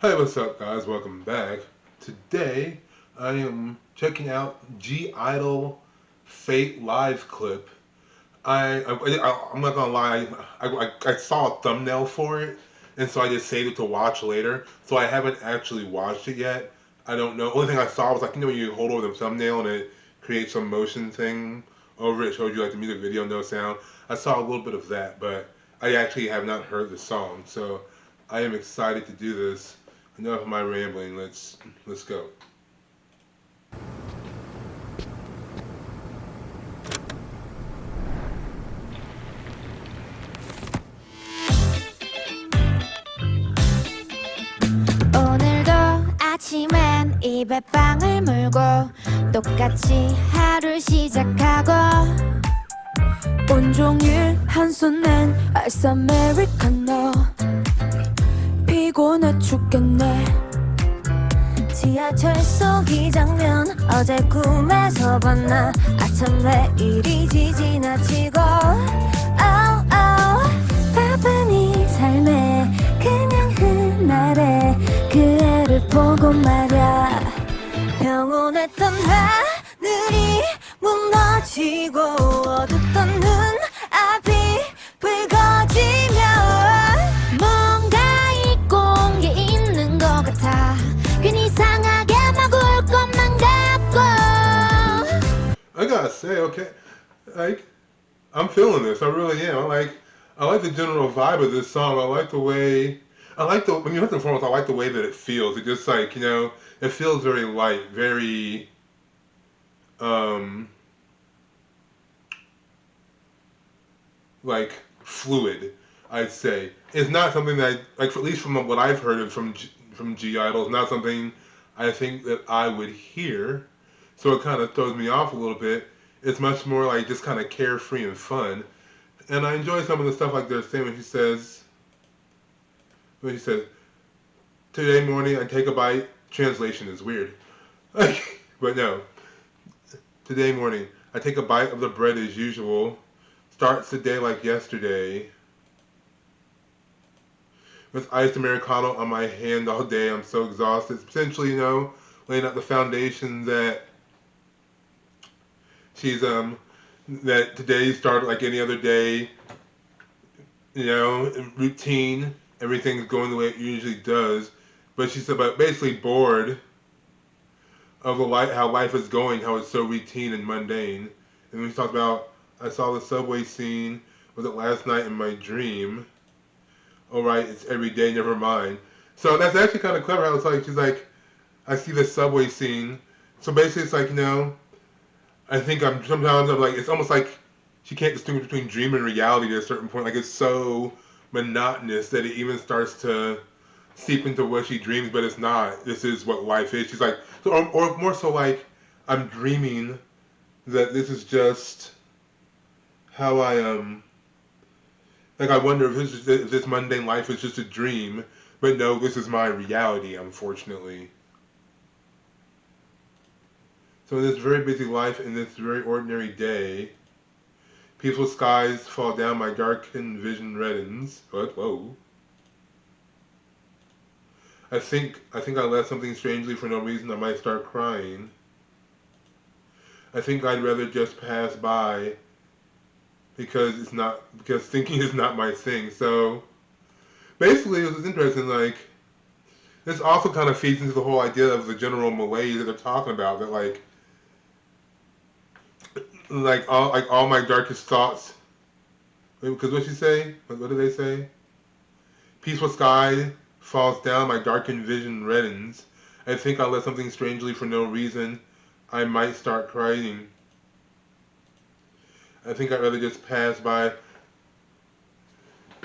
Hey, what's up, guys? Welcome back. Today, I am checking out gidle Fate live clip. I'm not gonna lie, I saw a thumbnail for it, and so I just saved it to watch later. So I haven't actually watched it yet. I don't know. Only thing I saw was like, you hold over the thumbnail and it creates some motion thing over it, shows you like the music video, no sound. I saw a little bit of that, but I actually have not heard the song. So I am excited to do this. Enough of my rambling. Let's go. 오늘도 아침엔 입에 빵을 물고 똑같이 하루를 시작하고 온종일 한 손엔 아이스 아메리카노 피곤해 죽겠네. 지하철 속 이 장면 어제 꿈에서 봤나 아참 왜 이리지 지나치고 바쁜 이 삶에 그냥 흔하래 그 애를 보고 말야 평온했던 하늘이 무너지고 어둡던 눈앞이 붉어지며 뭔가 잊고 온 게 있는 것 같아 괜히 이상하게 막 울 것만 같고 I gotta say, okay, like I'm feeling this. I really am. I like the general vibe of this song. I like the way. I like the when you hit the performance. I like the way that it feels. It just like it feels very light, very um like fluid. I'd say it's not something that like at least from what I've heard of from gidle, it's not something I think that I would hear. So it kind of throws me off a little bit. It's much more like just kind of carefree and fun. And I enjoy some of the stuff like they're saying when she says, today morning I take a bite. Translation is weird. Like, but no. Today morning I take a bite of the bread as usual. Starts the day like yesterday. With iced Americano on my hand all day, I'm so exhausted. Essentially, laying out the foundation that she's that today started like any other day, routine, everything's going the way it usually does. But she's about basically bored of the life, how life is going, how it's so routine and mundane. And when she talks about, I saw the subway scene, was it last night in my dream? Oh right, it's every day, never mind. So that's actually kind of clever how it's like, she's like, I see the subway scene. So basically it's like, I think sometimes I'm like, it's almost like she can't distinguish between dream and reality at a certain point. Like it's so monotonous that it even starts to seep into what she dreams, but it's not. This is what life is. She's like, or more so like, I'm dreaming that this is just how I like I wonder if this mundane life is just a dream, but no, this is my reality, unfortunately. So in this very busy life, in this very ordinary day, peaceful skies fall down, my darkened vision reddens. What? Whoa. I think I left something strangely for no reason. I might start crying. I think I'd rather just pass by because thinking is not my thing. So basically, it was interesting. Like this also kind of feeds into the whole idea of the general malaise that they're talking about. That like all my darkest thoughts. Because what she say? What do they say? Peaceful sky falls down, my darkened vision reddens. I think I let something strangely for no reason. I might start crying. I think I'd rather just pass by.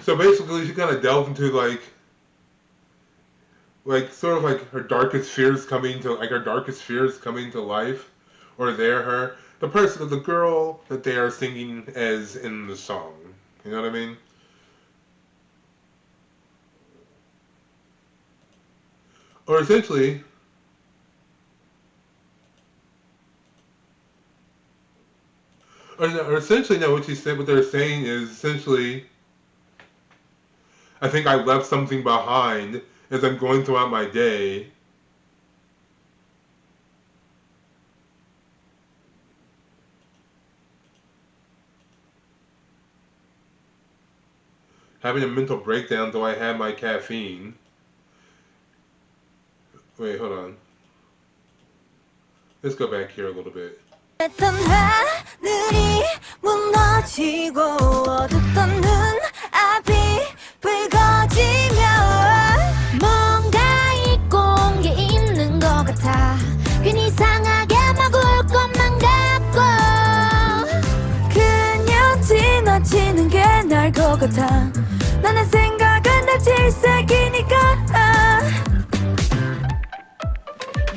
So basically, she kind of delved into like sort of like her darkest fears coming to life, or the girl that they are singing as in the song. You know what I mean? Or essentially, or essentially, no. What they're saying is essentially, I think I left something behind, as I'm going throughout my day. Having a mental breakdown though I have my caffeine. Wait, hold on. Let's go back here a little bit. 했던 하늘이 무너지고 어둡던 눈 앞이 붉어지며 뭔가 잊고 온 게 있는 것 같아 괜히 이상하게 막 울 것만 같고 그냥 지나치는 게 나을 것 같아 나의 생각은 다 질색이니까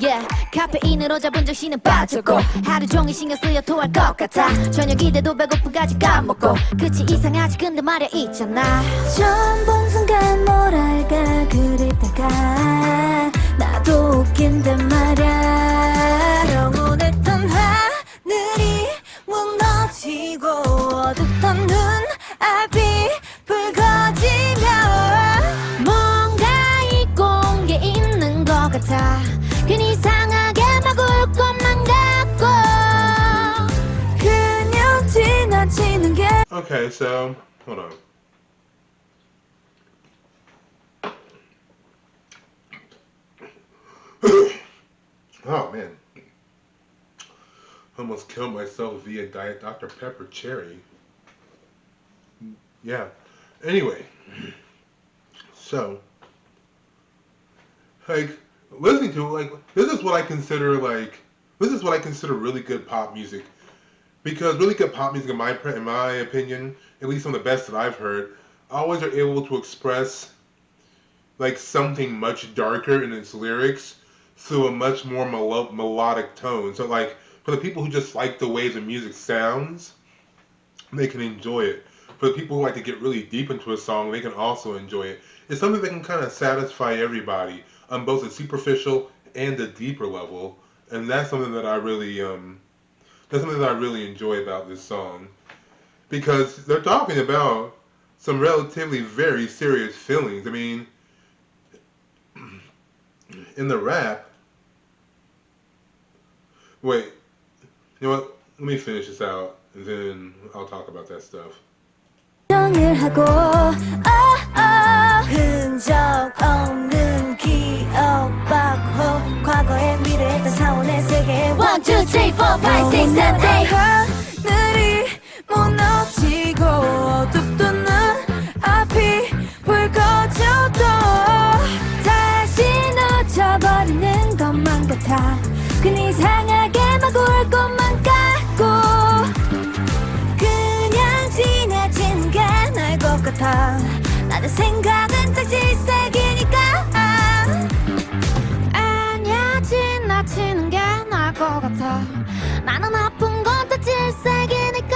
Yeah, 카페인으로 잡은 정신은 빠졌고 하루 종일 신경 쓰여 토할 것 같아 저녁 이대도 배고프까지 까먹고 끝이 이상하지 근데 말야 있잖아 처음 본 순간 뭐랄까 그립다가 나도 웃긴데 말야 영원했던 하늘이 무너지고 어둡던 눈 앞이 붉어지며 뭔가 잊고 온 게 있는 것 같아 괜히 이상하게 막 울 것만 같고 그냥 지나치는 게 Okay, so hold on. Oh man, almost killed myself via Diet Dr. Pepper Cherry. Yeah. Anyway, so like listening to like this is what I consider really good pop music. Because really good pop music, in my opinion, at least some of the best that I've heard, always are able to express like something much darker in its lyrics through a much more melodic tone. So like for the people who just like the way the music sounds, they can enjoy it. For the people who like to get really deep into a song, they can also enjoy it. It's something that can kind of satisfy everybody on both the superficial and the deeper level, and that's something that I really enjoy about this song, because they're talking about some relatively very serious feelings. I mean, in the rap, wait, you know what? Let me finish this out, and then I'll talk about that stuff. 하고 흔적 없는 기억 박호 과거의 미래했던 차원의 세계 1, 2, 3, 4, 5, 6, 7, 8 하늘이 무너지고 어둡던 눈 앞이 붉어져도 다시 놓쳐버리는 것만 같아 그냥 이상하게 막 울 것만 같고 그냥 지나치는 게 나을 것 같아 나의 생각은 딱 질색이니까 아니야 지나치는 게 나을 것 같아 나는 아픈 건 다 질색이니까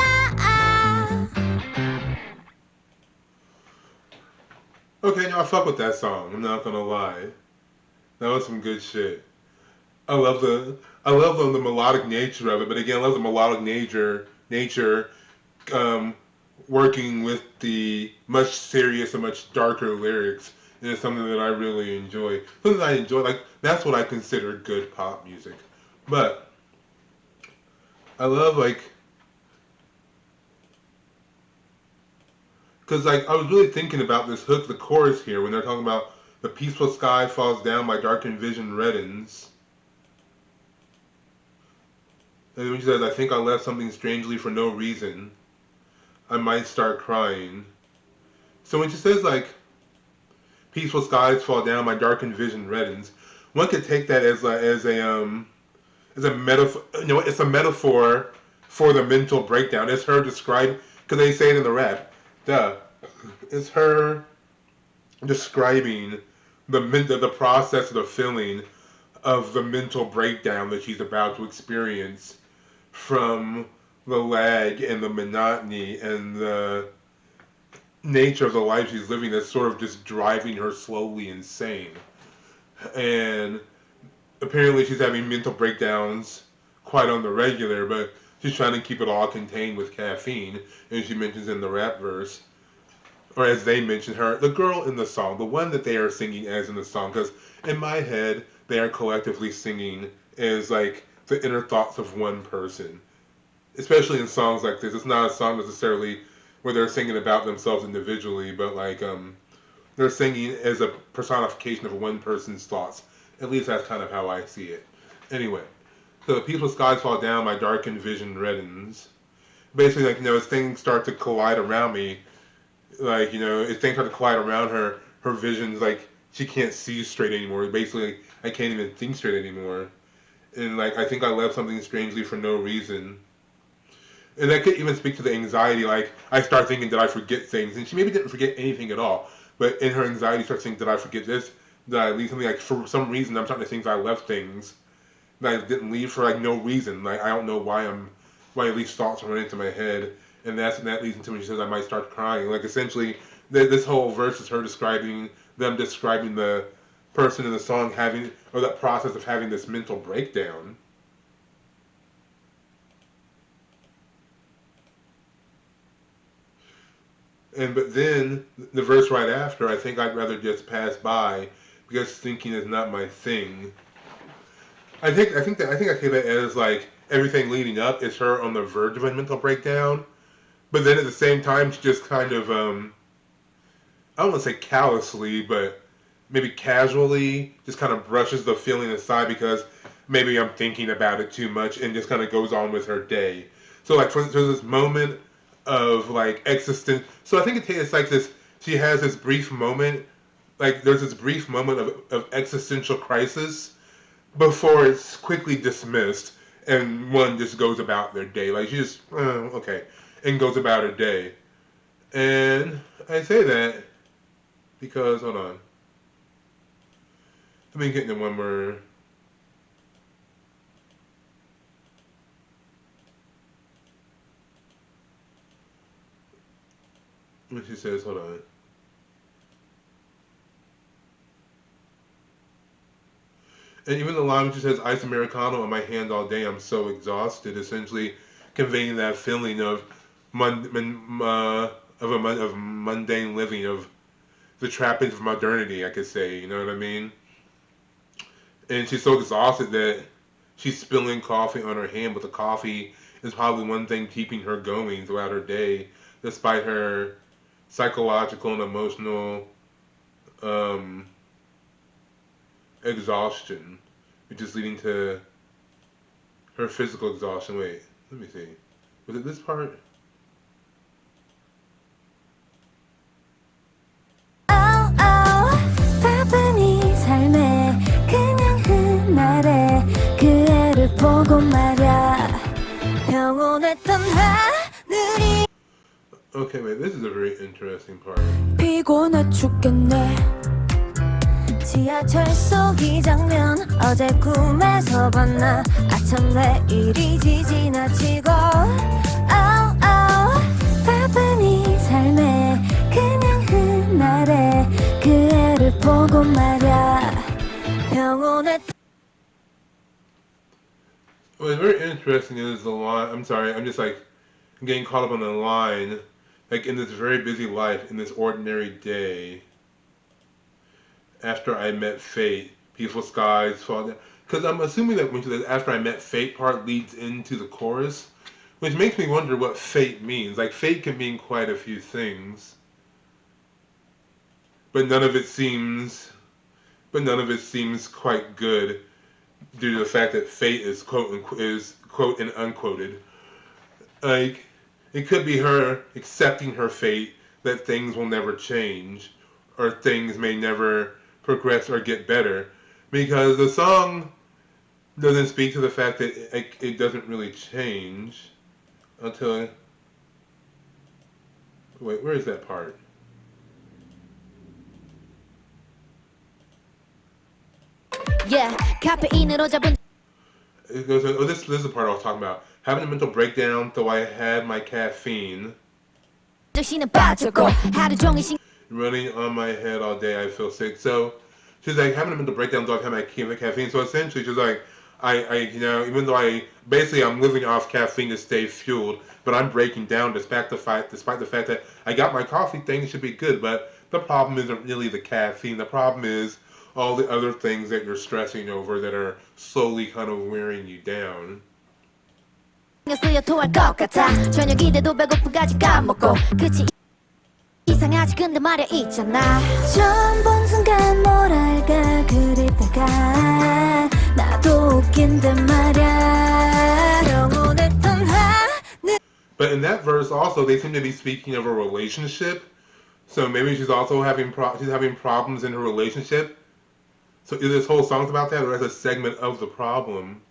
Okay, now I fuck with that song. I'm not gonna lie. That was some good shit. I love the melodic nature of it, but again, I love the melodic nature working with the much serious and much darker lyrics. And it's something that I really enjoy. Something that I enjoy, like that's what I consider good pop music. But I love because like I was really thinking about this hook, the chorus here, when they're talking about the peaceful sky falls down, my darkened vision reddens. And when she says, I think I left something strangely for no reason, I might start crying. So when she says like, peaceful skies fall down, my darkened vision reddens, one could take that as a metaphor. You know, it's a metaphor for the mental breakdown. It's her describe, because they say it in the rap. Duh. It's her describing the process of the feeling of the mental breakdown that she's about to experience from the lag and the monotony and the nature of the life she's living that's sort of just driving her slowly insane. And apparently she's having mental breakdowns quite on the regular, but she's trying to keep it all contained with caffeine, as she mentions in the rap verse. or as they mention her, the girl in the song, the one that they are singing as in the song. Because in my head, they are collectively singing as like the inner thoughts of one person. Especially in songs like this, it's not a song necessarily where they're singing about themselves individually, but like they're singing as a personification of one person's thoughts. At least that's kind of how I see it. Anyway, so the peaceful skies fall down, my darkened vision reddens. Basically, like, as things start to collide around me, like, as things start to collide around her, her vision's like, she can't see straight anymore. Basically, I can't even think straight anymore. And, like, I think I left something strangely for no reason. And that could even speak to the anxiety, like, I start thinking, did I forget things? And she maybe didn't forget anything at all. But in her anxiety, starts thinking, did I forget this? Did I leave something? Like, for some reason, I'm starting to think that I left things that I didn't leave for, like, no reason. Like, I don't know why these thoughts are running into my head. And that leads into when she says I might start crying. Like, essentially, this whole verse is her describing the person in the song having, or that process of having this mental breakdown. But then the verse right after, I think I'd rather just pass by because thinking is not my thing. I think I see that as like everything leading up is her on the verge of a mental breakdown, but then at the same time she just kind of I don't want to say callously, but maybe casually just kind of brushes the feeling aside because maybe I'm thinking about it too much and just kind of goes on with her day. So like there's this moment of like existence. So I think it's like this. She has this brief moment, like there's this brief moment of existential crisis before it's quickly dismissed and one just goes about their day. Like she just okay, and goes about her day. And I say that because hold on, let me get into one more. When she says, hold on. And even the line when she says, ice Americano on my hand all day, I'm so exhausted, essentially conveying that feeling of of mundane living, of the trappings of modernity, I could say, you know what I mean? And she's so exhausted that she's spilling coffee on her hand, but the coffee is probably one thing keeping her going throughout her day, despite her psychological and emotional exhaustion, which is leading to her physical exhaustion. Wait, let me see. Was it this part? 바쁜 이 삶에 그냥 그날에 그 애를 보고 말야 평온했던 하늘이 Okay, wait, this is a very interesting part. 피곤해 죽겠네 지하철 속 이 장면 어제 꿈에서 봤나 아참 내일이지 지나치고 바쁜 이 삶에 그냥 그날에 그 애를 보고 말야 평온했던 What's very interesting is the line. I'm sorry, I'm just like getting caught up on the line. Like in this very busy life, in this ordinary day, after I met fate, peaceful skies fall down. Because I'm assuming that when she says after I met fate part leads into the chorus, which makes me wonder what fate means. Like fate can mean quite a few things, but none of it seems quite good due to the fact that fate is quote and unquoted. Like it could be her accepting her fate that things will never change or things may never progress or get better, because the song doesn't speak to the fact that it doesn't really change until wait, where is that part? Yeah, 카페인으로 잡은 It goes, oh, this is the part I was talking about. Having a mental breakdown, though I had my caffeine. 정신은 빠졌고 하루 종일 Running on my head all day, I feel sick. So she's like having a mental breakdown, though I had my caffeine. So essentially, she's like, you know, even though I'm living off caffeine to stay fueled, but I'm breaking down despite the fact that I got my coffee, things should be good. But the problem isn't really the caffeine. The problem is all the other things that you're stressing over that are slowly kind of wearing you down. 쓰여 토할 것 같아 저녁 기대도 배고프까지 까먹고 그치 이상하지 근데 말야 있잖아 처음 본 순간 뭐랄까 그랬다가 나도 웃긴데 말야 영원했던 하늘. But in that verse also they seem to be speaking of a relationship. So maybe she's also having problems in her relationship. So is this whole song's about that, or as a segment of the problem?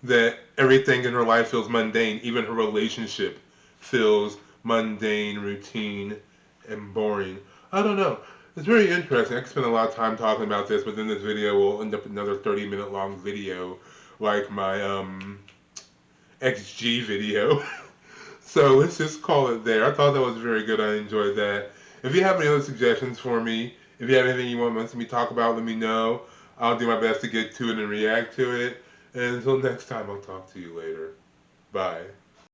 That everything in her life feels mundane, even her relationship feels mundane, routine, and boring. I don't know. It's very interesting. I could spend a lot of time talking about this, but then this video will end up another 30-minute long video, like my XG video. So let's just call it there. I thought that was very good. I enjoyed that. If you have any other suggestions for me, if you have anything you want me to talk about, let me know. I'll do my best to get to it and react to it. And until next time, I'll talk to you later. Bye.